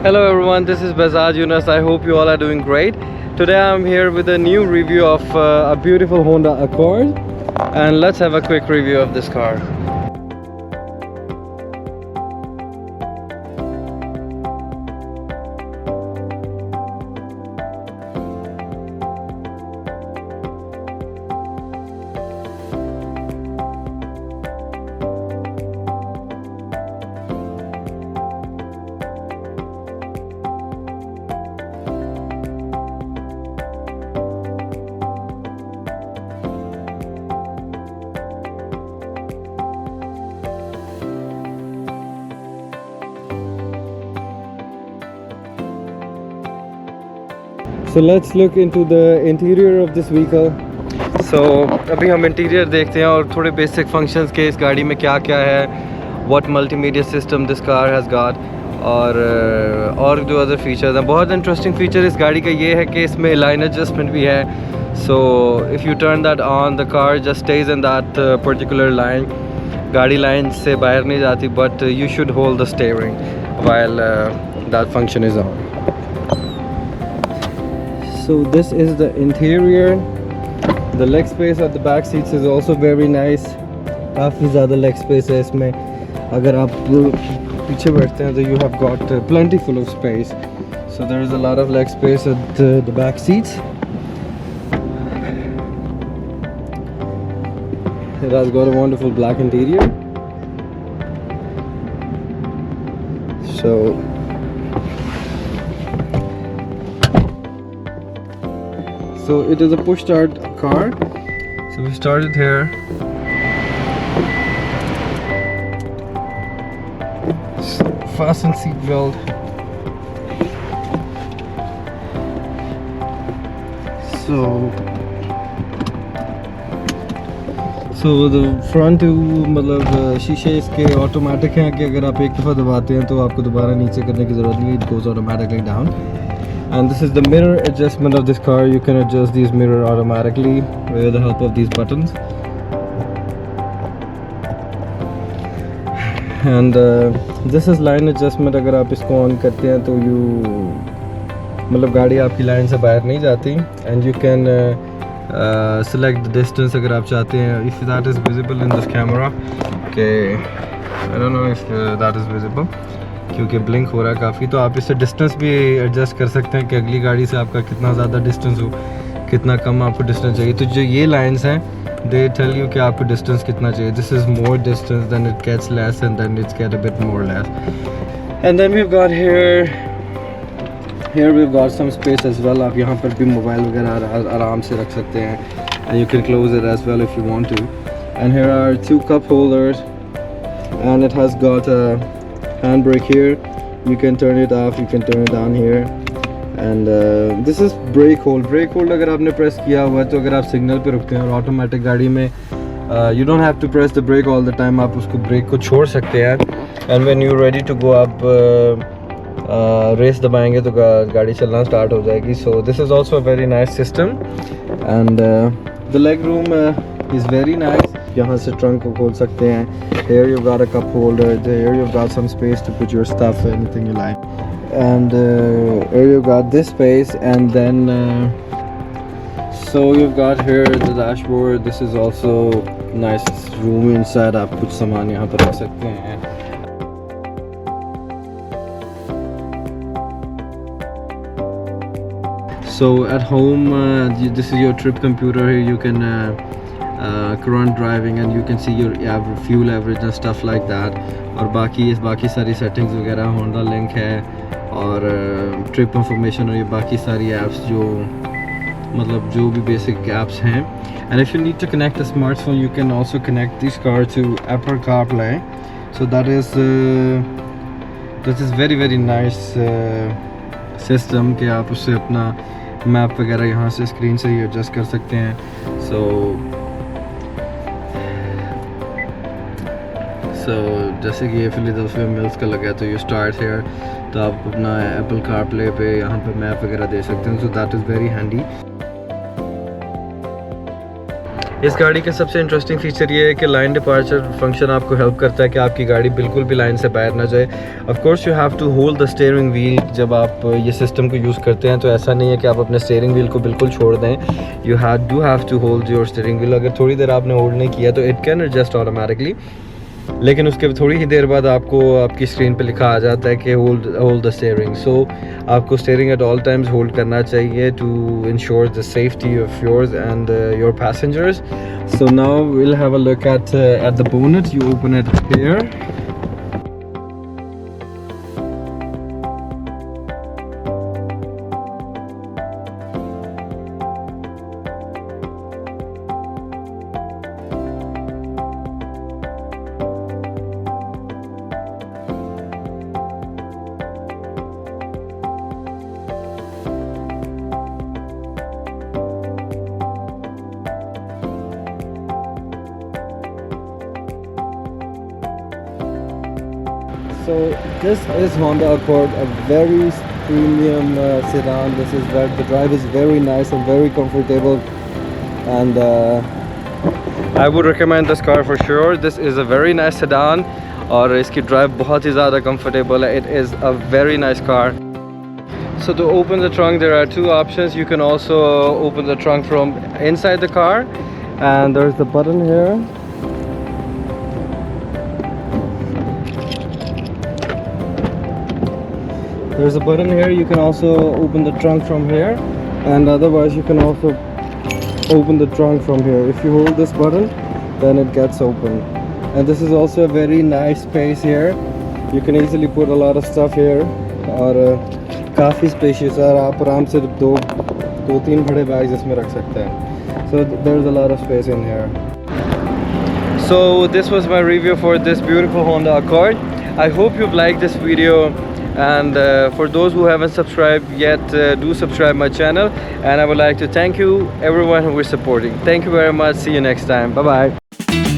Hello everyone, this is Bazaj Yunus. I hope you all are doing great. Today I'm here with a new review of a beautiful Honda Accord, and let's have a quick review of this car. So let's look into the interior of this vehicle. So अभी हम interior देखते हैं और थोड़े basic functions के इस गाड़ी में क्या क्या है, what multimedia system this car has got, और जो अदर फीचर्स हैं. बहुत इंटरेस्टिंग फीचर इस गाड़ी का ये है कि इसमें लाइन एडजस्टमेंट भी है. So if you turn that on, the car just stays in that particular line. गाड़ी लाइन से बाहर नहीं जाती, but you should hold the steering while that function is on. So this is the interior. The leg space at the back seats is also very nice. काफ़ी ज़्यादा leg space है इसमें. अगर आप पीछे बैठते हैं तो you have got plenty full of space. So there is a lot of leg space at the back seats. It has got a wonderful black interior. So it is a push start car. So we started here. Fasten seat belt. So the front मतलब शीशे इसके automatic हैं कि अगर आप एक दफ़ा दबाते हैं तो आपको दोबारा नीचे करने की ज़रूरत नहीं. It goes automatically down. And this is the mirror adjustment of this car. You can adjust these mirror automatically with the help of these buttons. And this is line adjustment. अगर आप इसको ऑन करते हैं तो मतलब गाड़ी आपकी line से बाहर नहीं जाती. And you can select the distance अगर आप चाहते हैं. If that is visible in this camera, okay, I don't know if that is visible, क्योंकि ब्लिंक हो रहा है काफ़ी. तो आप इससे डिस्टेंस भी एडजस्ट कर सकते हैं कि अगली गाड़ी से आपका कितना ज़्यादा डिस्टेंस हो, कितना कम आपको डिस्टेंस चाहिए. तो जो ये लाइंस हैं, दे टेल यू कि आपको डिस्टेंस कितना चाहिए. This is more distance, then it gets less, and then it's get a bit more less. And then we have got here we have got some space as well. आप यहाँ पर भी mobile वगैरह आराम से रख सकते हैं. And you can close it as well if you want to. And here are 2 cup holders, and it has got a handbrake here. You can turn it off, you can turn it on here. And this is brake hold. अगर आपने press किया हुआ है तो अगर आप signal पे रुकते हैं और ऑटोमेटिक गाड़ी में you don't have to press the brake all the time. आप उसको ब्रेक को छोड़ सकते हैं. And when you're ready to go up, race दबाएंगे तो गाड़ी चलना स्टार्ट हो जाएगी. So this is also a very nice system. And the leg room is very nice. यहाँ से ट्रंक को खोल सकते हैं. Here you've got a cup holder. Here you've got some space to put your stuff, anything you like. And here you've got this space, and then so you've got here the dashboard. This is also nice room inside. आप कुछ सामान यहाँ पर रख सकते हैं. So at home, this is your trip computer. Here you can current driving, and you can see your fuel average and stuff like that. और बाकी सारी settings वगैरह Honda Link है, और trip information और ये बाकी सारी apps जो मतलब जो भी basic apps हैं. And if you need to connect a smartphone, you can also connect this car to Apple CarPlay. So that is very very nice system कि आप उससे अपना मैप वगैरह यहाँ से स्क्रीन से ही एडजस्ट कर सकते हैं. So जैसे कि ये फिलाडेल्फिया मिल्स का लगा है, तो यू स्टार्ट हेयर, तो आप अपना एप्पल कारप्ले पे यहाँ पे मैप वगैरह दे सकते हैं. So that is very handy. इस गाड़ी का सबसे इंटरेस्टिंग फीचर ये है कि लाइन डिपार्चर फंक्शन आपको हेल्प करता है कि आपकी गाड़ी बिल्कुल भी लाइन से बाहर ना जाए। Of course you have to hold the steering wheel. जब आप ये सिस्टम को यूज़ करते हैं तो ऐसा नहीं है कि आप अपने स्टीयरिंग व्हील को बिल्कुल छोड़ दें। You have to hold your steering wheel. अगर थोड़ी देर आपने होल्ड नहीं किया तो इट कैन एडजस्ट ऑटोमेटिकली, लेकिन उसके थोड़ी ही देर बाद आपको आपकी स्क्रीन पे लिखा आ जाता है कि होल्ड द स्टीयरिंग। सो आपको steering at all times hold करना चाहिए to ensure the safety of yours and your passengers. So now will have a look at the bonnet. You open it here. So this is Honda Accord, a very premium sedan. This is where the drive is very nice and very comfortable, and I would recommend this car for sure. This is a very nice sedan और इसकी drive बहुत ही ज़्यादा comfortable है. It is a very nice car. So to open the trunk there are two options. You can also open the trunk from inside the car, and there's the button here. There's a button here. You can also open the trunk from here, and otherwise you can also open the trunk from here. If you hold this button, then it gets open. And this is also a very nice space here. You can easily put a lot of stuff here. और काफ़ी spacious है। आप आराम से दो तीन बड़े bags इसमें रख सकते हैं। So there's a lot of space in here. So this was my review for this beautiful Honda Accord. I hope you've liked this video. And for those who haven't subscribed yet, do subscribe my channel, and I would like to thank you everyone who is supporting. Thank you very much. See you next time. Bye bye.